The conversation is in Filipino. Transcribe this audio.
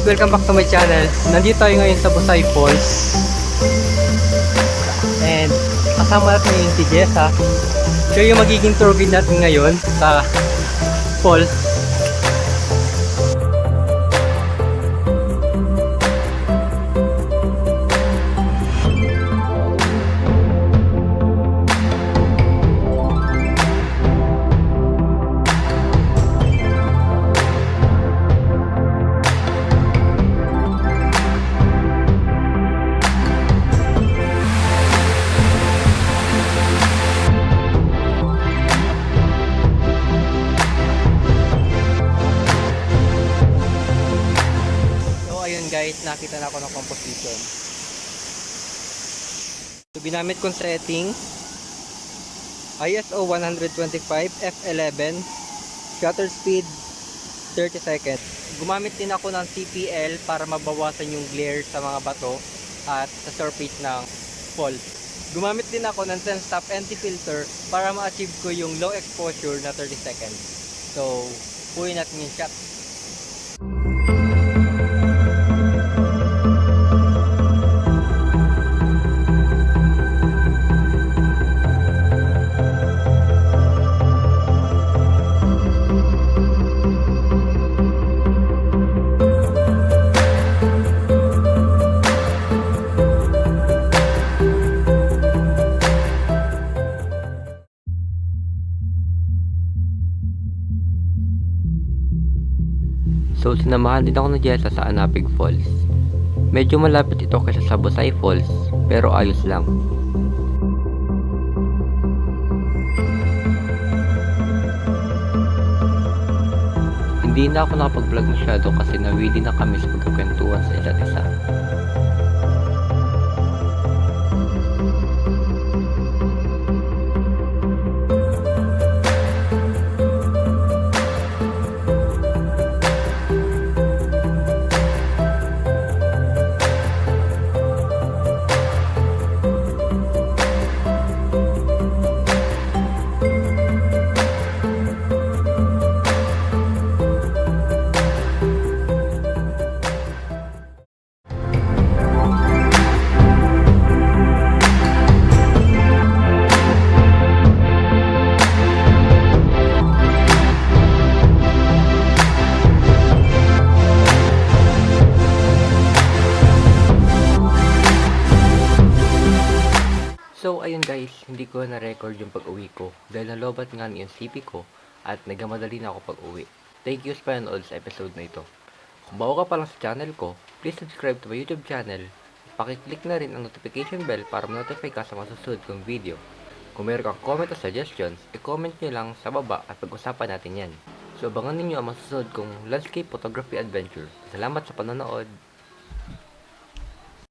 welcome back to my channel. Nandito tayo ngayon sa Busay Falls. And kasama natin ngayon si Jessa. Siya yung magiging tour guide natin ngayon sa falls. Guys, nakita na ako ng composition. So, binamit kong setting ISO 125 f11, shutter speed 30 seconds. Gumamit din ako ng CPL para mabawasan yung glare sa mga bato at sa surface ng falls. Gumamit din ako ng 10-stop anti-filter para ma-achieve ko yung low exposure na 30 seconds. So, puhin natin yung shot. So, sinamahan din ako ng Jessa sa Anapig Falls. Medyo malapit ito kaysa sa Busay Falls, pero ayos lang. Hindi na ako nakapag-vlog masyado kasi nawili na kami sa pagkakwentuhan sa isa't isa. So ayun guys, hindi ko na-record yung pag-uwi ko dahil nalobat nga yung CP ko at nagmamadali na ako pag-uwi. Thank you sa panonood sa episode na ito. Kung bago ka pa lang sa channel ko, please subscribe to my YouTube channel. Pakiclick na rin ang notification bell para ma-notify ka sa mga susunod kong video. Kung meron kang comment o suggestions, i-comment nyo lang sa baba at pag-usapan natin yan. So abangan ninyo ang mga susunod kong landscape photography adventure. Salamat sa panonood!